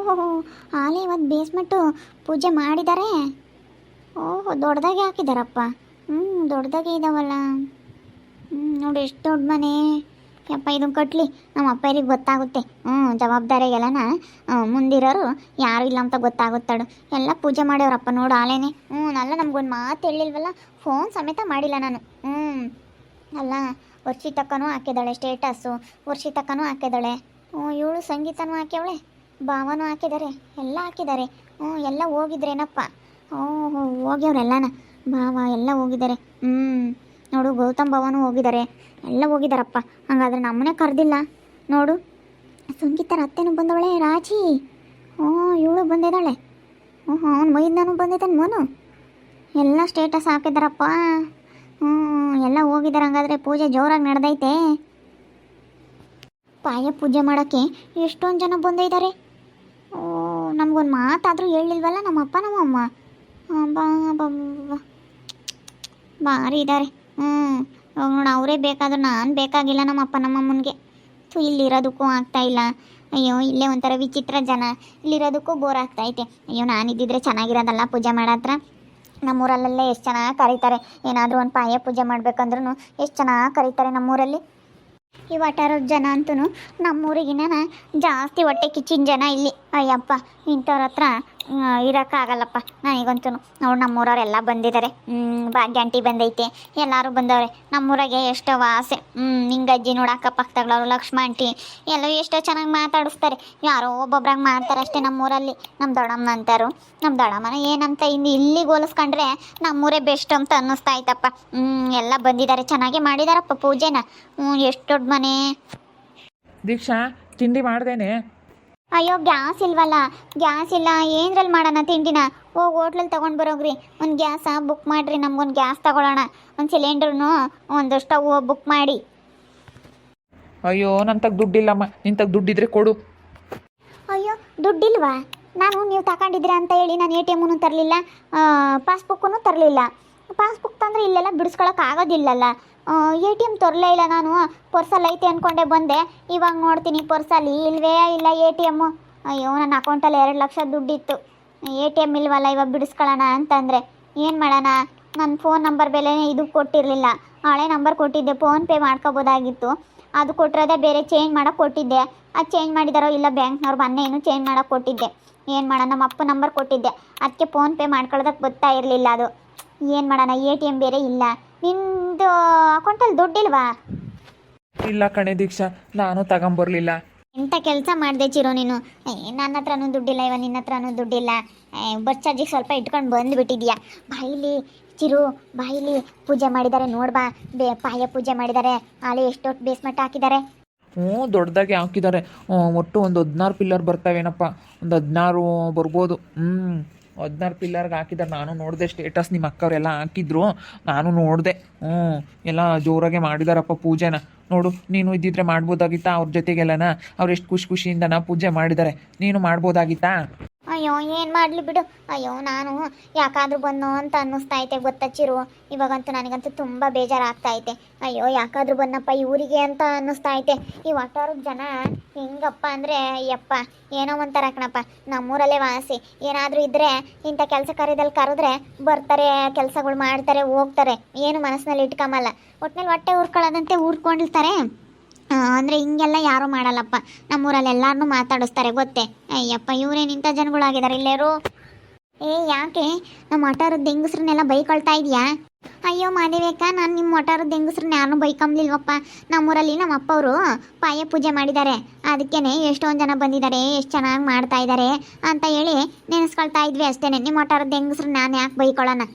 ಓಹೋ, ಆಲೆ ಇವತ್ತು ಬೇಸ್ಮೆಂಟು ಪೂಜೆ ಮಾಡಿದ್ದಾರೆ. ಓಹೋ, ದೊಡ್ಡದಾಗೆ ಹಾಕಿದಾರಪ್ಪ. ದೊಡ್ಡದಾಗೆ ಇದಾವಲ್ಲ. ನೋಡಿ ಎಷ್ಟು ದೊಡ್ಡ ಮನೆ. ಯಪ್ಪ, ಇದನ್ನು ಕಟ್ಲಿ ನಮ್ಮ ಅಪ್ಪರಿಗೆ ಗೊತ್ತಾಗುತ್ತೆ. ಜವಾಬ್ದಾರಿಗೆಲ್ಲನ ಮುಂದಿರೋರು ಯಾರು ಇಲ್ಲ ಅಂತ ಗೊತ್ತಾಗುತ್ತಾಡು. ಎಲ್ಲ ಪೂಜೆ ಮಾಡ್ಯವ್ರಪ್ಪ ನೋಡು ಆಲೇನೆ. ಅಲ್ಲ, ನಮ್ಗೊಂದು ಮಾತು ಹೇಳಿಲ್ವಲ್ಲ, ಫೋನ್ ಸಮೇತ ಮಾಡಿಲ್ಲ ನಾನು. ಅಲ್ಲ, ವರ್ಷಿತಕ್ಕನೂ ಹಾಕಿದ್ದಾಳೆ ಸ್ಟೇಟಸ್ಸು, ವರ್ಷಿತಕ್ಕನೂ ಹಾಕಿದ್ದಾಳೆ. ಇವಳು ಸಂಗೀತನೂ ಹಾಕ್ಯವಳೆ, ಭಾವನೂ ಹಾಕಿದ್ದಾರೆ, ಎಲ್ಲ ಹಾಕಿದ್ದಾರೆ. ಎಲ್ಲ ಹೋಗಿದ್ರೇನಪ್ಪ. ಹೋಗ್ಯವ್ರೆಲ್ಲನ, ಭಾವ ಎಲ್ಲ ಹೋಗಿದ್ದಾರೆ. ನೋಡು, ಗೌತಮ್ ಭವನೂ ಹೋಗಿದ್ದಾರೆ, ಎಲ್ಲ ಹೋಗಿದ್ದಾರಪ್ಪ. ಹಾಗಾದ್ರೆ ನಮ್ಮನೆ ಕರೆದಿಲ್ಲ ನೋಡು. ಸಂಗೀತರ ಅತ್ತೆನೂ ಬಂದವಳೆ, ರಾಜಿ. ಇವಳು ಬಂದಿದ್ದಾಳೆ. ಅವ್ನು ಮೈದಾನು ಬಂದಿದ್ದಾನೆ ಮೋನು. ಎಲ್ಲ ಸ್ಟೇಟಸ್ ಹಾಕಿದ್ದಾರಪ್ಪ. ಎಲ್ಲ ಹೋಗಿದ್ದಾರೆ. ಹಂಗಾದ್ರೆ ಪೂಜೆ ಜೋರಾಗಿ ನಡೆದೈತೆ. ಪಾಯ ಪೂಜೆ ಮಾಡೋಕ್ಕೆ ಎಷ್ಟೊಂದು ಜನ ಬಂದಿದ್ದಾರೆ. ನಮಗೊಂದು ಮಾತಾದರೂ ಹೇಳಿಲ್ವಲ್ಲ ನಮ್ಮಪ್ಪ ನಮ್ಮಮ್ಮ. ಭಾರಿ ಇದ್ದಾರೆ. ನೋಡು, ಅವರೇ ಬೇಕಾದರೂ ನಾನು ಬೇಕಾಗಿಲ್ಲ ನಮ್ಮಪ್ಪ ನಮ್ಮಮ್ಮನಿಗೆ. ಇಲ್ಲಿರೋದಕ್ಕೂ ಆಗ್ತಾಯಿಲ್ಲ. ಅಯ್ಯೋ, ಇಲ್ಲೇ ಒಂಥರ ವಿಚಿತ್ರ ಜನ, ಇಲ್ಲಿರೋದಕ್ಕೂ ಬೋರ್ ಆಗ್ತೈತೆ. ಅಯ್ಯೋ, ನಾನಿದ್ದಿದ್ರೆ ಚೆನ್ನಾಗಿರೋದಲ್ಲ ಪೂಜೆ ಮಾಡತ್ರ. ನಮ್ಮೂರಲ್ಲೇ ಎಷ್ಟು ಚೆನ್ನಾಗಿ ಕರೀತಾರೆ. ಏನಾದರೂ ಒಂದು ಪಾಯ ಪೂಜೆ ಮಾಡ್ಬೇಕಂದ್ರೂ ಎಷ್ಟು ಚೆನ್ನಾಗಿ ಕರೀತಾರೆ ನಮ್ಮೂರಲ್ಲಿ. ಈ ವಟಾರದ ಜನ ಅಂತೂ ನಮ್ಮೂರಿಗಿನ ಜಾಸ್ತಿ ಹೊಟ್ಟೆ ಕಿಚ್ಚಿನ ಜನ ಇಲ್ಲಿ. ಅಯ್ಯಪ್ಪ, ಇಂಥವ್ರ ಹತ್ರ ಇರೋಕ್ಕಾಗಲ್ಲಪ್ಪ ನನಗಂತೂ. ನೋಡಿ, ನಮ್ಮೂರವರೆಲ್ಲ ಬಂದಿದ್ದಾರೆ. ಭಾಗ್ಯಾಂಟಿ ಬಂದೈತೆ, ಎಲ್ಲರೂ ಬಂದವ್ರೆ. ನಮ್ಮೂರಾಗೆ ಎಷ್ಟೋ ಆಸೆ. ನಿಂಗಜ್ಜಿ ನೋಡಿ, ಅಕ್ಕಪಕ್ಕದಗಳವರು ಲಕ್ಷ್ಮ ಆಂಟಿ ಎಲ್ಲ ಎಷ್ಟೋ ಚೆನ್ನಾಗಿ ಮಾತಾಡಿಸ್ತಾರೆ. ಯಾರೋ ಒಬ್ಬೊಬ್ರಾಗ ಮಾಡ್ತಾರೆ ಅಷ್ಟೇ ನಮ್ಮೂರಲ್ಲಿ. ನಮ್ಮ ದೊಡ್ಡಮ್ಮನ ಅಂತಾರು. ನಮ್ಮ ದೊಡ್ಡಮ್ಮನ ಏನಂತ ಇಲ್ಲಿಗೆ ಹೋಲಿಸ್ಕೊಂಡ್ರೆ ನಮ್ಮೂರೇ ಬೆಸ್ಟ್ ಅಂತ ಅನ್ನಿಸ್ತಾ ಆಯ್ತಪ್ಪ. ಎಲ್ಲ ಬಂದಿದ್ದಾರೆ, ಚೆನ್ನಾಗೇ ಮಾಡಿದಾರಪ್ಪ ಪೂಜೆನ. ಎಷ್ಟು ದೊಡ್ಡ ಮನೆ. ದೀಕ್ಷಾ, ತಿಂಡಿ ಮಾಡ್ದೇನೆ? ಅಯ್ಯೋ, ಗ್ಯಾಸ್ ಇಲ್ವಲ್ಲ. ಗ್ಯಾಸ್ ಇಲ್ಲ, ಏನ್ರಲ್ಲಿ ಮಾಡೋಣ ತಿಂಡಿನ? ಹೋಗಿ ಹೋಟ್ಲಲ್ಲಿ ತೊಗೊಂಡು ಬರೋಗ್ರಿ. ಒಂದು ಗ್ಯಾಸ ಬುಕ್ ಮಾಡಿರಿ, ನಮ್ಗೊಂದು ಗ್ಯಾಸ್ ತಗೊಳ್ಳೋಣ. ಒಂದು ಸಿಲಿಂಡ್ರೂ ಒಂದು ಸ್ಟವ್ ಬುಕ್ ಮಾಡಿ. ಅಯ್ಯೋ, ನನ್ನ ತಗ ದುಡ್ಡಿಲ್ಲಮ್ಮ. ನಿನ್ನ ತಗ ದುಡ್ಡಿದ್ರೆ ಕೊಡು. ಅಯ್ಯೋ, ದುಡ್ಡಿಲ್ವಾ? ನಾನು ನೀವು ತಗೊಂಡಿದ್ದೀರಾ ಅಂತ ಹೇಳಿ ನಾನು ATM ತರಲಿಲ್ಲ, ಪಾಸ್ಬುಕ್ಕೂ ತರಲಿಲ್ಲ. ಪಾಸ್ಬುಕ್ ತಂದರೆ ಇಲ್ಲೆಲ್ಲ ಬಿಡಿಸ್ಕೊಳಕ್ಕೆ ಆಗೋದಿಲ್ಲಲ್ಲ. ATM ತರಲೇ ಇಲ್ಲ ನಾನು. ಪರ್ಸಲ್ಲಿ ಐತೆ ಅಂದ್ಕೊಂಡೆ ಬಂದೆ. ಇವಾಗ ನೋಡ್ತೀನಿ ಪರ್ಸಲ್ಲಿ ಇಲ್ವೇ ಇಲ್ಲ ATM. ಅಯ್ಯೋ, ನನ್ನ ಅಕೌಂಟಲ್ಲಿ 2 ಲಕ್ಷ ದುಡ್ಡಿತ್ತು. ATM ಇಲ್ವಲ್ಲ, ಇವಾಗ ಬಿಡಿಸ್ಕೊಳ್ಳೋಣ ಅಂತಂದರೆ ಏನು ಮಾಡೋಣ? ನನ್ನ ಫೋನ್ ನಂಬರ್ ಬೆಲೆನೇ ಇದು ಕೊಟ್ಟಿರಲಿಲ್ಲ. ಹಳೆ ನಂಬರ್ ಕೊಟ್ಟಿದ್ದೆ, ಫೋನ್ಪೇ ಮಾಡ್ಕೋಬೋದಾಗಿತ್ತು. ಅದು ಕೊಟ್ಟಿರೋದೇ ಬೇರೆ ಚೇಂಜ್ ಮಾಡೋಕ್ಕೆ ಕೊಟ್ಟಿದ್ದೆ. ಅದು ಚೇಂಜ್ ಮಾಡಿದಾರೋ ಇಲ್ಲ ಬ್ಯಾಂಕ್ನವ್ರು, ಮೊನ್ನೆ ಚೇಂಜ್ ಮಾಡೋಕ್ಕೆ ಕೊಟ್ಟಿದ್ದೆ. ಏನು ಮಾಡೋಣ? ನಮ್ಮ ಅಪ್ಪ ನಂಬರ್ ಕೊಟ್ಟಿದ್ದೆ, ಅದಕ್ಕೆ ಫೋನ್ಪೇ ಮಾಡ್ಕೊಳ್ಳೋದಕ್ಕೆ ಗೊತ್ತಾ ಇರಲಿಲ್ಲ. ಅದು ಏನು ಮಾಡೋಣ? ATM ಬೇರೆ ಇಲ್ಲ. ನಿಮ್ಮದು ಅಕೌಂಟಲ್ಲಿ ದುಡ್ಡಿಲ್ವಾ? ಇಲ್ಲ ಕಣೆ ದೀಕ್ಷಾ, ನಾನು ತಗೊಂಬರ್ಲಿಲ್ಲ. ಎಂಥ ಕೆಲಸ ಮಾಡಿದೆ ಚಿರು ನೀನು. ನನ್ನ ಹತ್ರನೂ ದುಡ್ಡಿಲ್ಲ, ಇವ ನಿನ್ನ ಹತ್ರನೂ ದುಡ್ಡಿಲ್ಲ. ಬಸ್ ಚಾರ್ಜಿಗೆ ಸ್ವಲ್ಪ ಇಟ್ಕೊಂಡು ಬಂದುಬಿಟ್ಟಿದ್ಯಾ. ಬಾಯಿಲಿ ಚಿರು, ಬಾಯಿಲಿ. ಪೂಜೆ ಮಾಡಿದ್ದಾರೆ ನೋಡ್ಬಾ. ಪಾಯ ಪೂಜೆ ಮಾಡಿದ್ದಾರೆ. ಆಲೆ ಎಷ್ಟೊಟ್ಟು ಬೇಸ್ಮೆಂಟ್ ಹಾಕಿದ್ದಾರೆ. ದೊಡ್ಡದಾಗಿ ಹಾಕಿದ್ದಾರೆ. ಒಟ್ಟು ಒಂದು 16 ಪಿಲ್ಲರ್ ಬರ್ತಾವೇನಪ್ಪ. ಒಂದು 16 ಬರ್ಬೋದು. 16 ಪಿಲ್ಲರ್ಗೆ ಹಾಕಿದ್ದಾರೆ. ನಾನು ನೋಡಿದೆ ಸ್ಟೇಟಸ್, ನಿಮ್ಮ ಅಕ್ಕವರೆಲ್ಲ ಹಾಕಿದ್ರು, ನಾನು ನೋಡಿದೆ. ಎಲ್ಲ ಜೋರಾಗೆ ಮಾಡಿದಾರಪ್ಪ ಪೂಜೆನ. ನೋಡು, ನೀನು ಇದ್ದಿದ್ರೆ ಮಾಡ್ಬೋದಾಗಿತ್ತಾ ಅವ್ರ ಜೊತೆಗೆಲ್ಲನ? ಅವ್ರು ಎಷ್ಟು ಖುಷಿಯಿಂದ ಪೂಜೆ ಮಾಡಿದ್ದಾರೆ. ನೀನು ಮಾಡ್ಬೋದಾಗಿತ್ತಾ? ಅಯ್ಯೋ, ಏನು ಮಾಡಲಿ ಬಿಡು. ಅಯ್ಯೋ, ನಾನು ಯಾಕಾದರೂ ಬಂದೋ ಅಂತ ಅನ್ನಿಸ್ತಾ ಐತೆ ಗೊತ್ತಾ ಚಿರು. ಇವಾಗಂತೂ ನನಗಂತೂ ತುಂಬ ಬೇಜಾರಾಗ್ತಾ ಐತೆ. ಅಯ್ಯೋ, ಯಾಕಾದರೂ ಬಂದಪ್ಪ ಈ ಊರಿಗೆ ಅಂತ ಅನ್ನಿಸ್ತಾ ಐತೆ. ಈ ವಟಾರದ ಜನ ಹೆಂಗಪ್ಪ ಅಂದರೆ, ಅಯ್ಯಪ್ಪ ಏನೋ ಒಂಥರ ಕಣಪ್ಪ. ನಮ್ಮೂರಲ್ಲೇ ವಾಸಿ. ಏನಾದರೂ ಇದ್ದರೆ ಇಂಥ ಕೆಲಸ ಕಾರ್ಯದಲ್ಲಿ ಕರೆದ್ರೆ ಬರ್ತಾರೆ, ಕೆಲಸಗಳು ಮಾಡ್ತಾರೆ, ಹೋಗ್ತಾರೆ. ಏನು ಮನಸ್ಸಿನಲ್ಲಿ ಇಟ್ಕೊಂಬಲ್ಲ. ಒಟ್ಟಿನಲ್ಲಿ ಹೊಟ್ಟೆ ಊರ್ಕೊಳ್ಳೋದಂತೆ ಊರ್ಕೊಂಡಿರ್ತಾರೆ. ಅಂದರೆ ಹಿಂಗೆಲ್ಲ ಯಾರೂ ಮಾಡಲ್ಲಪ್ಪ. ನಮ್ಮೂರಲ್ಲಿ ಎಲ್ಲರನ್ನೂ ಮಾತಾಡಿಸ್ತಾರೆ ಗೊತ್ತೇ. ಅಯ್ಯಪ್ಪ, ಇವರೇನು ಇಂಥ ಜನಗಳಾಗಿದ್ದಾರೆ ಇಲ್ಲೇರು. ಯಾಕೆ ನಮ್ಮ ಒಟಾರದ ಹೆಂಗಸ್ರನ್ನೆಲ್ಲ ಬೈಕೊಳ್ತಾ ಇದೆಯಾ? ಅಯ್ಯೋ ಮಾದೇವಿಯಕ್ಕ, ನಾನು ನಿಮ್ಮ ಒಟಾರದ ಹೆಂಗಸ್ರನ್ನ ಯಾರನ್ನೂ ಬೈಕೊಂಬ್ಲಿಲ್ವಪ್ಪ. ನಮ್ಮೂರಲ್ಲಿ ನಮ್ಮ ಅಪ್ಪವರು ಪಾಯ ಪೂಜೆ ಮಾಡಿದ್ದಾರೆ. ಅದಕ್ಕೇ ಎಷ್ಟೊಂದು ಜನ ಬಂದಿದ್ದಾರೆ, ಎಷ್ಟು ಚೆನ್ನಾಗಿ ಮಾಡ್ತಾ ಇದ್ದಾರೆ ಅಂತ ಹೇಳಿ ನೆನೆಸ್ಕೊಳ್ತಾ ಇದ್ವಿ ಅಷ್ಟೇ. ನಿಮ್ಮ ಒಟಾರದ ಹೆಂಗಸ್ರನ್ನ ನಾನು ಯಾಕೆ ಬೈಕೊಳ್ಳೋಣ?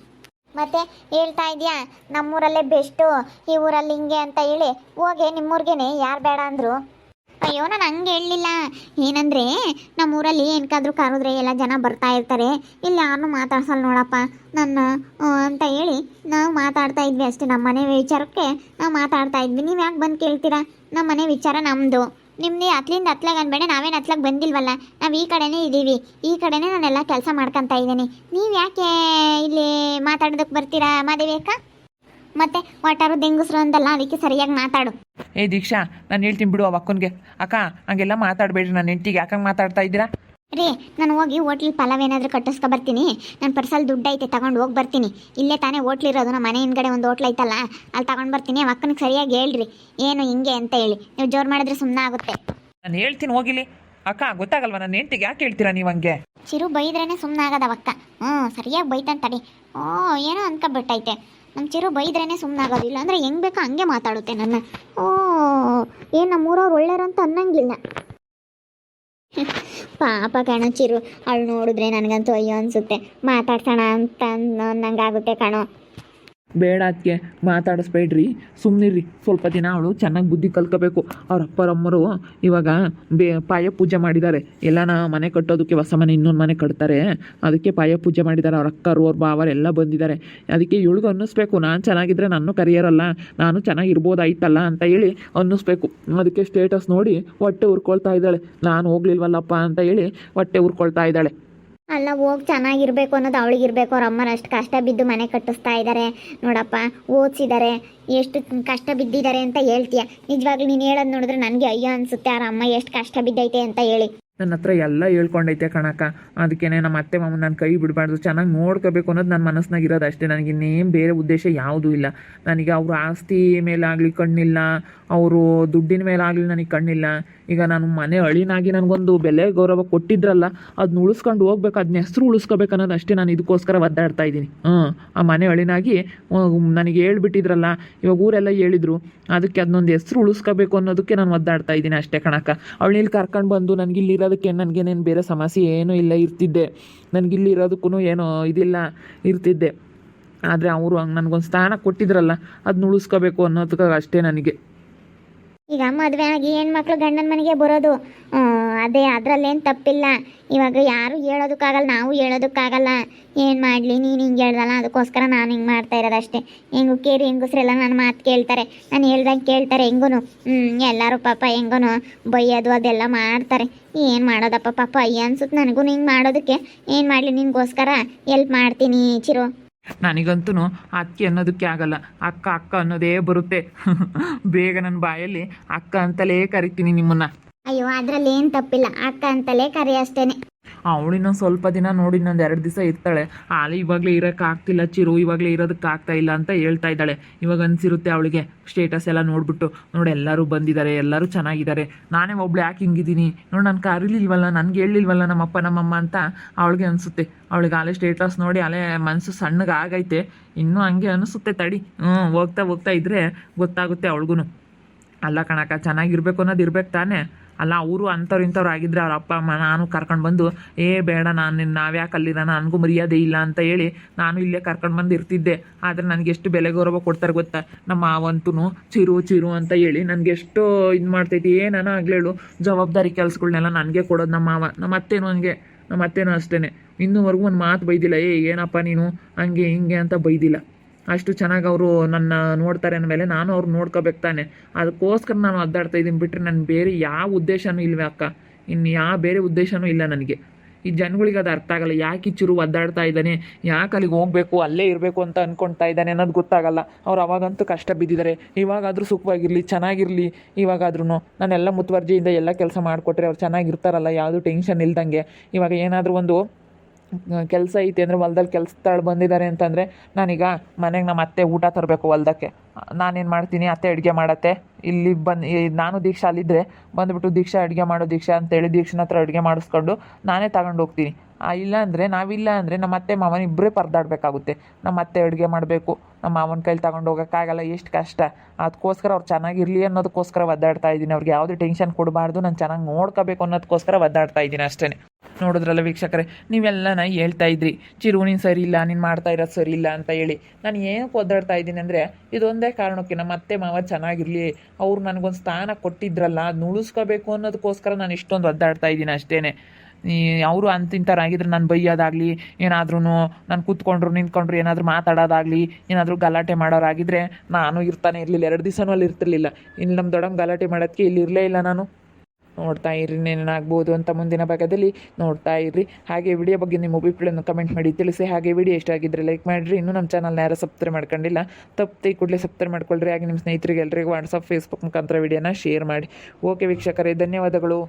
ಮತ್ತೆ ಹೇಳ್ತಾ ಇದೆಯಾ ನಮ್ಮೂರಲ್ಲೇ ಬೆಸ್ಟು, ಈ ಊರಲ್ಲಿ ಹಿಂಗೆ ಅಂತ ಹೇಳಿ. ಹೋಗಿ ನಿಮ್ಮೂರಿಗೇನೆ ಯಾರು ಬೇಡ ಅಂದರು. ಅಯ್ಯೋ, ನಾನು ಹಂಗೆ ಹೇಳಲಿಲ್ಲ. ಏನಂದರೆ ನಮ್ಮೂರಲ್ಲಿ ಏನಕ್ಕಾದ್ರೂ ಕರೆದ್ರೆ ಎಲ್ಲ ಜನ ಬರ್ತಾ ಇರ್ತಾರೆ. ಇಲ್ಲಿ ಯಾರನ್ನೂ ಮಾತಾಡ್ಸಲ್ಲ ನೋಡಪ್ಪ ನನ್ನ ಅಂತ ಹೇಳಿ ನಾವು ಮಾತಾಡ್ತಾ ಇದ್ವಿ ಅಷ್ಟೇ. ನಮ್ಮ ಮನೆ ವಿಚಾರಕ್ಕೆ ನಾವು ಮಾತಾಡ್ತಾ ಇದ್ವಿ. ನೀವು ಯಾಕೆ ಬಂದು ಕೇಳ್ತೀರಾ? ನಮ್ಮ ಮನೆ ವಿಚಾರ ನಮ್ಮದು. ನಿಮ್ಮದು ಅತ್ಲಿಂದ ಅತ್ಲಾಗ ಅನ್ಬೇಡ. ನಾವೇನು ಅತ್ಲಾಗ ಬಂದಿಲ್ವಲ್ಲ, ನಾವು ಈ ಕಡೆನೇ ಇದ್ದೀವಿ. ಈ ಕಡೆನೇ ನಾನೆಲ್ಲ ಕೆಲಸ ಮಾಡ್ಕೊತಾ ಇದ್ದೀನಿ. ನೀವು ಯಾಕೆ ಇಲ್ಲಿ ಮಾತಾಡೋದಕ್ಕೆ ಬರ್ತೀರಾ ಮಾದೇವಿ ಅಕ್ಕ? ಮತ್ತೆ ಒಟ್ಟಾರು ಹೆಂಗಸ್ರು ಅಂತಲ್ಲ, ಅದಕ್ಕೆ ಸರಿಯಾಗಿ ಮಾತಾಡು. ದೀಕ್ಷಾ, ನಾನು ಹೇಳ್ತೀನಿ ಬಿಡು ಅವ ಅಕ್ಕನಿಗೆ. ಅಕ್ಕ, ಹಂಗೆಲ್ಲ ಮಾತಾಡಬೇಡ್ರಿ. ನನ್ನ ಹೆಂಡತಿಗೆ ಯಾಕಂಗೆ ಮಾತಾಡ್ತಾ ಇದ್ದೀರಾ? ರೀ ನಾನು ಹೋಗಿ ಹೋಟ್ಲಿಗೆ ಪಲಾವ್ ಏನಾದರೂ ಕಟ್ಟಿಸ್ಕೊ ಬರ್ತೀನಿ. ನನ್ನ ಪರ್ಸಲ್ಲಿ ದುಡ್ಡು ಐತೆ ತಗೊಂಡು ಹೋಗಿ ಬರ್ತೀನಿ. ಇಲ್ಲೇ ತಾನೇ ಹೋಟ್ಲಿರೋದು, ನಮ್ಮ ಮನೆ ಹಿಂದ್ಗಡೆ ಒಂದು ಹೋಟ್ಲ್ ಐತಲ್ಲ, ಅಲ್ಲಿ ತಗೊಂಡು ಬರ್ತೀನಿ. ಅಕ್ಕನಿಗೆ ಸರಿಯಾಗಿ ಹೇಳ್ರಿ ಏನು ಹಿಂಗೆ ಅಂತ ಹೇಳಿ. ನೀವು ಜೋರು ಮಾಡಿದ್ರೆ ಸುಮ್ಮನೆ ಆಗುತ್ತೆ. ನಾನು ಹೇಳ್ತೀನಿ ಹೋಗಿಲಿ. ಅಕ್ಕ ಗೊತ್ತಾಗಲ್ವಾ ನನ್ನ ಹೆಂಡ್ತಿಗೆ ಯಾಕೆ ಹೇಳ್ತೀರಾ ನೀವು ಹಂಗೆ? ಚಿರು ಬೈದ್ರೇ ಸುಮ್ಮನೆ ಆಗೋದವಕ್ಕ. ಸರಿಯಾಗಿ ಬೈತಾನೆ ತಡಿ. ಏನೋ ಅನ್ಕೊಬಿಟ್ಟೈತೆ. ನಮ್ಮ ಚಿರು ಬೈದ್ರೇ ಸುಮ್ಮನೆ ಆಗೋದಿಲ್ಲ ಅಂದರೆ ಹೆಂಗೆ ಬೇಕೋ ಹಂಗೆ ಮಾತಾಡುತ್ತೆ ನನ್ನ. ಏನು ನಮ್ಮೂರವ್ರು ಒಳ್ಳೆಯರು ಅಂತ ಅನ್ನಂಗಿಲ್ಲ. ಪಾಪ ಕಣೋ ಚಿರು, ಅವಳು ನೋಡಿದ್ರೆ ನನಗಂತೂ ಅಯ್ಯೋ ಅನಿಸುತ್ತೆ. ಮಾತಾಡ್ಸೋಣ ಅಂತ ಅನ್ನಂಗಾಗುತ್ತೆ ಕಣೋ. ಬೇಡ ಅದಕ್ಕೆ ಮಾತಾಡಿಸ್ಬೇಡ್ರಿ, ಸುಮ್ಮನಿರ್ರಿ. ಸ್ವಲ್ಪ ದಿನ ಅವಳು ಚೆನ್ನಾಗಿ ಬುದ್ಧಿ ಕಲ್ತ್ಕೋಬೇಕು. ಅವ್ರ ಅಪ್ಪರಮ್ಮರು ಇವಾಗ ಪಾಯ ಪೂಜೆ ಮಾಡಿದ್ದಾರೆ. ಎಲ್ಲನ ಮನೆ ಕಟ್ಟೋದಕ್ಕೆ ಹೊಸ ಮನೆ ಇನ್ನೊಂದು ಮನೆ ಕಟ್ತಾರೆ, ಅದಕ್ಕೆ ಪಾಯ ಪೂಜೆ ಮಾಡಿದ್ದಾರೆ. ಅವ್ರ ಅಕ್ಕರು ಅವ್ರ ಬಾವರೆಲ್ಲ ಬಂದಿದ್ದಾರೆ. ಅದಕ್ಕೆ ಇವಳಿಗೂ ಅನ್ನಿಸ್ಬೇಕು, ನಾನು ಚೆನ್ನಾಗಿದ್ರೆ ನನ್ನ ಕರಿಯರಲ್ಲ, ನಾನು ಚೆನ್ನಾಗಿರ್ಬೋದಾಯ್ತಲ್ಲ ಅಂತ ಹೇಳಿ ಅನ್ನಿಸ್ಬೇಕು. ಅದಕ್ಕೆ ಸ್ಟೇಟಸ್ ನೋಡಿ ಹೊಟ್ಟೆ ಉರ್ಕೊಳ್ತಾ ಇದ್ದಾಳೆ. ನಾನು ಹೋಗ್ಲಿಲ್ವಲ್ಲಪ್ಪ ಅಂತ ಹೇಳಿ ಹೊಟ್ಟೆ ಉರ್ಕೊಳ್ತಾ ಇದ್ದಾಳೆ. ಅಲ್ಲ, ಹೋಗಿ ಚೆನ್ನಾಗಿರ್ಬೇಕು ಅನ್ನೋದು ಅವಳಿಗಿರ್ಬೇಕು. ಅವ್ರ ಅಮ್ಮನ ಅಷ್ಟು ಕಷ್ಟ ಬಿದ್ದು ಮನೆ ಕಟ್ಟಿಸ್ತಾ ಇದ್ದಾರೆ ನೋಡಪ್ಪ, ಓದಿಸಿದ್ದಾರೆ, ಎಷ್ಟು ಕಷ್ಟ ಬಿದ್ದಿದ್ದಾರೆ ಅಂತ ಹೇಳ್ತೀಯ. ನಿಜವಾಗ್ಲೂ ನೀನು ಹೇಳೋದು ನೋಡಿದ್ರೆ ನನಗೆ ಅಯ್ಯೋ ಅನಿಸುತ್ತೆ, ಅವ್ರ ಅಮ್ಮ ಎಷ್ಟು ಕಷ್ಟ ಬಿದ್ದೈತೆ ಅಂತ ಹೇಳಿ. ನನ್ನ ಹತ್ರ ಎಲ್ಲ ಹೇಳ್ಕೊಂಡೈತೆ ಕಣಕ್ಕ. ಅದಕ್ಕೇ ನಮ್ಮ ಅತ್ತೆ ಮಾಮ ನನ್ನ ಕೈ ಬಿಡಬಾರ್ದು, ಚೆನ್ನಾಗಿ ನೋಡ್ಕೋಬೇಕು ಅನ್ನೋದು ನನ್ನ ಮನಸ್ಸಿನಾಗ ಇರೋದು ಅಷ್ಟೇ. ನನಗೆ ಇನ್ನೇನು ಬೇರೆ ಉದ್ದೇಶ ಯಾವುದೂ ಇಲ್ಲ. ನನಗೆ ಅವ್ರ ಆಸ್ತಿ ಮೇಲಾಗಲಿ ಕಣ್ಣಿಲ್ಲ, ಅವರು ದುಡ್ಡಿನ ಮೇಲಾಗಲಿ ನನಗೆ ಕಣ್ಣಿಲ್ಲ. ಈಗ ನಾನು ಮನೆ ಅಳಿನಾಗಿ ನನಗೊಂದು ಬೆಲೆ ಗೌರವ ಕೊಟ್ಟಿದ್ರಲ್ಲ, ಅದನ್ನ ಉಳಿಸ್ಕೊಂಡು ಹೋಗ್ಬೇಕು, ಅದನ್ನ ಹೆಸರು ಉಳಿಸ್ಕೋಬೇಕು ಅನ್ನೋದು ಅಷ್ಟೇ. ನಾನು ಇದಕ್ಕೋಸ್ಕರ ಒದ್ದಾಡ್ತಾ ಇದ್ದೀನಿ. ಆ ಮನೆ ಅಳಿನಾಗಿ ನನಗೆ ಹೇಳ್ಬಿಟ್ಟಿದ್ರಲ್ಲ, ಇವಾಗ ಊರೆಲ್ಲ ಹೇಳಿದ್ರು, ಅದಕ್ಕೆ ಅದನ್ನೊಂದು ಹೆಸರು ಉಳಿಸ್ಕೋಬೇಕು ಅನ್ನೋದಕ್ಕೆ ನಾನು ಒದ್ದಾಡ್ತಾ ಇದ್ದೀನಿ ಅಷ್ಟೇ ಕಣಕ್ಕ. ಅವಳಲ್ಲಿ ಕರ್ಕೊಂಡು ಬಂದು ನನಗಿಲ್ಲಿರೋದಕ್ಕೆ ನನಗೇನೇನು ಬೇರೆ ಸಮಸ್ಯೆ ಏನೂ ಇಲ್ಲ, ಇರ್ತಿದ್ದೆ. ನನಗಿಲ್ಲಿರೋದಕ್ಕೂ ಏನೋ ಇದಿಲ್ಲ, ಇರ್ತಿದ್ದೆ. ಆದರೆ ಅವರು ಹಂಗೆ ನನಗೊಂದು ಸ್ಥಾನ ಕೊಟ್ಟಿದ್ರಲ್ಲ, ಅದನ್ನ ಉಳಿಸ್ಕೋಬೇಕು ಅನ್ನೋದಕ್ಕೆ ಅಷ್ಟೇ ನನಗೆ. ಈಗ ಮದುವೆ ಆಗಿ ಹೆಣ್ಮಕ್ಳು ಗಂಡನ ಮನೆಗೆ ಬರೋದು, ಅದೇ ಅದರಲ್ಲೇನು ತಪ್ಪಿಲ್ಲ. ಇವಾಗ ಯಾರು ಹೇಳೋದಕ್ಕಾಗಲ್ಲ, ನಾವು ಹೇಳೋದಕ್ಕಾಗಲ್ಲ. ಏನು ಮಾಡಲಿ, ನೀನು ಹಿಂಗೆ ಹೇಳ್ದಲ್ಲ, ಅದಕ್ಕೋಸ್ಕರ ನಾನು ಹಿಂಗೆ ಮಾಡ್ತಾ ಇರೋದಷ್ಟೇ. ಹೆಂಗು ಕೇರಿ ಹೆಂಗಸ್ರೆಲ್ಲ ನನ್ನ ಮಾತು ಕೇಳ್ತಾರೆ, ನಾನು ಹೇಳ್ದಂಗೆ ಕೇಳ್ತಾರೆ. ಹೆಂಗೂ ಎಲ್ಲರೂ ಪಾಪ ಹೆಂಗೂ ಬೈಯೋದು ಅದೆಲ್ಲ ಮಾಡ್ತಾರೆ. ಏನು ಮಾಡೋದಪ್ಪ ಪಾಪ ಅಯ್ಯ ಅನ್ಸುತ್ತೆ ನನಗೂ ಹಿಂಗೆ ಮಾಡೋದಕ್ಕೆ. ಏನು ಮಾಡಲಿ, ನಿನಗೋಸ್ಕರ ಎಲ್ಪ್ ಮಾಡ್ತೀನಿ ಚಿರು. ನನಗಂತೂ ಅಕ್ಕಿ ಅನ್ನೋದಕ್ಕೆ ಆಗಲ್ಲ, ಅಕ್ಕ ಅಕ್ಕ ಅನ್ನೋದೇ ಬರುತ್ತೆ. ಬೇಗ ನನ್ನ ಬಾಯಲ್ಲಿ ಅಕ್ಕ ಅಂತಲೇ ಕರಿತೀನಿ ನಿಮ್ಮನ್ನ. ಅಯ್ಯೋ, ಅದರಲ್ಲಿ ಏನು ತಪ್ಪಿಲ್ಲ, ಅಕ್ಕ ಅಂತಲೇ ಕರಿ ಅಷ್ಟೇನೆ. ಅವಳು ಇನ್ನೊಂದು ಸ್ವಲ್ಪ ದಿನ ನೋಡಿ, ಇನ್ನೊಂದು 2 ದಿವಸ ಇರ್ತಾಳೆ. ಅಲ್ಲಿ ಇವಾಗಲೇ ಇರೋಕ್ಕಾಗ್ತಿಲ್ಲ ಚಿರು, ಇವಾಗಲೇ ಇರೋದಕ್ಕಾಗ್ತಾ ಇಲ್ಲ ಅಂತ ಹೇಳ್ತಾ ಇದ್ದಾಳೆ. ಇವಾಗ ಅನಿಸಿರುತ್ತೆ ಅವಳಿಗೆ, ಸ್ಟೇಟಸ್ ಎಲ್ಲ ನೋಡಿಬಿಟ್ಟು, ನೋಡಿ ಎಲ್ಲರೂ ಬಂದಿದ್ದಾರೆ, ಎಲ್ಲರೂ ಚೆನ್ನಾಗಿದ್ದಾರೆ, ನಾನೇ ಒಬ್ಳು ಯಾಕೆ ಹಿಂಗಿದ್ದೀನಿ ನೋಡಿ, ನಾನು ಕರೀಲಿಲ್ವಲ್ಲ, ನನಗೆ ಹೇಳಿಲ್ವಲ್ಲ ನಮ್ಮಪ್ಪ ನಮ್ಮಮ್ಮ ಅಂತ ಅವಳಿಗೆ ಅನಿಸುತ್ತೆ. ಅವಳಿಗೆ ಅಲ್ಲೇ ಸ್ಟೇಟಸ್ ನೋಡಿ ಅಲ್ಲೇ ಮನಸ್ಸು ಸಣ್ಣಗೆ ಆಗೈತೆ. ಇನ್ನೂ ಹಂಗೆ ಅನಿಸುತ್ತೆ, ತಡಿ. ಹೋಗ್ತಾ ಹೋಗ್ತಾ ಇದ್ದರೆ ಗೊತ್ತಾಗುತ್ತೆ ಅವಳಿಗೂ. ಅಲ್ಲ ಕಣಕ್ಕ, ಚೆನ್ನಾಗಿರ್ಬೇಕು ಅನ್ನೋದು ಇರ್ಬೇಕು ತಾನೇ. ಅಲ್ಲ, ಅವರು ಅಂಥವ್ರು ಇಂಥವ್ರು ಆಗಿದ್ದರೆ ಅವ್ರ ಅಪ್ಪ ಅಮ್ಮ ನಾನು ಕರ್ಕೊಂಡು ಬಂದು, ಬೇಡ ನಾವ್ಯಾಕೆ ಅಲ್ಲಿರೋಣ, ನನಗೂ ಮರ್ಯಾದೆ ಇಲ್ಲ ಅಂತ ಹೇಳಿ ನಾನು ಇಲ್ಲೇ ಕರ್ಕೊಂಡು ಬಂದು ಇರ್ತಿದ್ದೆ. ಆದರೆ ನನಗೆ ಎಷ್ಟು ಬೆಲೆ ಗೌರವ ಕೊಡ್ತಾರೆ ಗೊತ್ತಾ, ನಮ್ಮ ಮಾವಂತೂ ಚಿರು ಚಿರು ಅಂತ ಹೇಳಿ ನನಗೆ ಎಷ್ಟು ಇದು ಮಾಡ್ತೈತಿ. ಏನಾನ ಆಗ್ಲೇಳು, ಜವಾಬ್ದಾರಿ ಕೆಲಸಗಳ್ನೆಲ್ಲ ನನಗೆ ಕೊಡೋದು ನಮ್ಮ ಮಾವ. ನಮ್ಮ ಅತ್ತೇನೂ ಅಷ್ಟೇ, ಇನ್ನೂವರೆಗೂ ಒಂದು ಮಾತು ಬೈದಿಲ್ಲ, ಏನಪ್ಪ ನೀನು ಹಂಗೆ ಹಿಂಗೆ ಅಂತ ಬೈದಿಲ್ಲ. ಅಷ್ಟು ಚೆನ್ನಾಗಿ ಅವರು ನನ್ನ ನೋಡ್ತಾರೆ ಅಂದಮೇಲೆ ನಾನು ಅವ್ರು ನೋಡ್ಕೋಬೇಕು ತಾನೆ. ಅದಕ್ಕೋಸ್ಕರ ನಾನು ಒದ್ದಾಡ್ತಾ ಇದ್ದೀನಿ, ಬಿಟ್ಟರೆ ನನ್ನ ಬೇರೆ ಯಾವ ಉದ್ದೇಶನೂ ಇಲ್ವೇ ಅಕ್ಕ. ಇನ್ನು ಯಾವ ಬೇರೆ ಉದ್ದೇಶನೂ ಇಲ್ಲ ನನಗೆ. ಈ ಜನಗಳಿಗೆ ಅದು ಅರ್ಥ ಆಗಲ್ಲ, ಯಾಕೆ ಚಿರು ಒದ್ದಾಡ್ತಾ ಇದ್ದಾನೆ, ಯಾಕೆ ಅಲ್ಲಿಗೆ ಹೋಗಬೇಕು, ಅಲ್ಲೇ ಇರಬೇಕು ಅಂತ ಅಂದ್ಕೊಳ್ತಾ ಇದ್ದಾನೆ ಅನ್ನೋದು ಗೊತ್ತಾಗಲ್ಲ. ಅವ್ರು ಅವಾಗಂತೂ ಕಷ್ಟ ಬಿದ್ದಿದ್ದಾರೆ, ಇವಾಗಾದರೂ ಸುಖವಾಗಿರಲಿ, ಚೆನ್ನಾಗಿರಲಿ. ಇವಾಗಾದ್ರೂ ನಾನೆಲ್ಲ ಮುತುವರ್ಜಿಯಿಂದ ಎಲ್ಲ ಕೆಲಸ ಮಾಡಿಕೊಟ್ರೆ ಅವ್ರು ಚೆನ್ನಾಗಿರ್ತಾರಲ್ಲ, ಯಾವುದೂ ಟೆನ್ಷನ್ ಇಲ್ದಂಗೆ. ಇವಾಗ ಏನಾದರೂ ಒಂದು ಕೆಲಸ ಐತೆ ಅಂದರೆ, ಹೊಲ್ದಲ್ಲಿ ಕೆಲಸದಾಳು ಬಂದಿದ್ದಾರೆ ಅಂತಂದರೆ, ನಾನೀಗ ಮನೆಗೆ ನಮ್ಮ ಅತ್ತೆ ಊಟ ತರಬೇಕು ಹೊಲ್ದಕ್ಕೆ, ನಾನೇನು ಮಾಡ್ತೀನಿ, ಅತ್ತೆ ಅಡುಗೆ ಮಾಡತ್ತೆ. ಇಲ್ಲಿ ನಾನು ದೀಕ್ಷಾ ಅಲ್ಲಿದ್ದರೆ ಬಂದುಬಿಟ್ಟು ದೀಕ್ಷಾ ಅಡುಗೆ ಮಾಡೋ ದೀಕ್ಷಾ ಅಂತೇಳಿ ದೀಕ್ಷನ ಹತ್ರ ಅಡುಗೆ ಮಾಡಿಸ್ಕೊಂಡು ನಾನೇ ತಗೊಂಡು ಹೋಗ್ತೀನಿ. ನಾವಿಲ್ಲ ಅಂದರೆ ನಮ್ಮ ಅತ್ತೆ ಮಾವನ ಇಬ್ಬರೇ ಪರದಾಡಬೇಕಾಗುತ್ತೆ. ನಮ್ಮ ಅತ್ತೆ ಅಡುಗೆ ಮಾಡಬೇಕು, ನಮ್ಮ ಮಾವನ ಕೈಲಿ ತಗೊಂಡು ಹೋಗೋಕ್ಕಾಗಲ್ಲ, ಎಷ್ಟು ಕಷ್ಟ. ಅದಕ್ಕೋಸ್ಕರ ಅವ್ರು ಚೆನ್ನಾಗಿರಲಿ ಅನ್ನೋದಕ್ಕೋಸ್ಕರ ಒದ್ದಾಡ್ತಾ ಇದ್ದೀನಿ. ಅವ್ರಿಗೆ ಯಾವುದೇ ಟೆನ್ಷನ್ ಕೊಡಬಾರ್ದು, ನಾನು ಚೆನ್ನಾಗಿ ನೋಡ್ಕೋಬೇಕು ಅನ್ನೋದಕ್ಕೋಸ್ಕರ ಒದ್ದಾಡ್ತಾ ಇದ್ದೀನಿ ಅಷ್ಟೇ. ನೋಡಿದ್ರಲ್ಲ ವೀಕ್ಷಕರೇ, ನೀವೆಲ್ಲನ ಹೇಳ್ತಾ ಇದ್ರಿ, ಚಿರು ನೀನು ಸರಿ ಇಲ್ಲ, ನೀನು ಮಾಡ್ತಾ ಇರೋದು ಸರಿ ಇಲ್ಲ ಅಂತ ಹೇಳಿ. ನಾನು ಏನಕ್ಕೆ ಒದ್ದಾಡ್ತಾ ಇದ್ದೀನಿ ಅಂದರೆ, ಇದೊಂದೇ ಕಾರಣಕ್ಕೆ, ನಮ್ಮ ಅತ್ತೆ ಮಾವ ಚೆನ್ನಾಗಿರಲಿ, ಅವ್ರು ನನಗೊಂದು ಸ್ಥಾನ ಕೊಟ್ಟಿದ್ರಲ್ಲ, ಅದನ್ನ ಉಳಿಸ್ಕೋಬೇಕು ಅನ್ನೋದಕ್ಕೋಸ್ಕರ ನಾನು ಇಷ್ಟೊಂದು ಒದ್ದಾಡ್ತಾ ಇದ್ದೀನಿ ಅಷ್ಟೇ. ಅವರು ಅಂತಿಂಥರಾಗಿದ್ರೆ ನಾನು ಬೈಯೋದಾಗಲಿ, ಏನಾದ್ರೂ ನಾನು ಕೂತ್ಕೊಂಡ್ರು ನಿಂತ್ಕೊಂಡ್ರು ಏನಾದರೂ ಮಾತಾಡೋದಾಗಲಿ, ಏನಾದರೂ ಗಲಾಟೆ ಮಾಡೋರಾಗಿದ್ದರೆ ನಾನು ಇರ್ತಾನೆ ಇರಲಿಲ್ಲ, 2 ದಿವಸನೂ ಅಲ್ಲಿ ಇರ್ತಿರ್ಲಿಲ್ಲ. ಇಲ್ಲಿ ನಮ್ಮ ದೊಡ್ಡಮ್ಮ ಗಲಾಟೆ ಮಾಡೋದಕ್ಕೆ ಇಲ್ಲಿ ಇರಲೇ ಇಲ್ಲ ನಾನು. ನೋಡ್ತಾ ಇರ್ರಿ ಏನಾಗ್ಬೋದು ಅಂತ ಮುಂದಿನ ಭಾಗದಲ್ಲಿ ನೋಡ್ತಾ ಇರ್ರಿ. ಹಾಗೆ ವಿಡಿಯೋ ಬಗ್ಗೆ ನಿಮ್ಮ ಅಭಿಪ್ರಾಯವನ್ನು ಕಮೆಂಟ್ ಮಾಡಿ ತಿಳಿಸಿ. ಹಾಗೆ ವಿಡಿಯೋ ಇಷ್ಟ ಆಗಿದ್ದರೆ ಲೈಕ್ ಮಾಡಿರಿ. ಇನ್ನೂ ನಮ್ಮ ಚಾನಲ್ನ ಯಾರು ಸಬ್ಸ್ಕ್ರೈಬ್ ಮಾಡ್ಕೊಂಡಿಲ್ಲ, ತಪ್ಪದೆ ಕೂಡಲೇ ಸಬ್ಸ್ಕ್ರೈಬ್ ಮಾಡ್ಕೊಳ್ರಿ. ಹಾಗೆ ನಿಮ್ಮ ಸ್ನೇಹಿತರಿಗೆ ಎಲ್ಲರಿಗೂ ವಾಟ್ಸಪ್ ಫೇಸ್ಬುಕ್ ಮುಖಾಂತರ ವಿಡಿಯೋನ ಶೇರ್ ಮಾಡಿ. ಓಕೆ ವೀಕ್ಷಕರೇ, ಧನ್ಯವಾದಗಳು.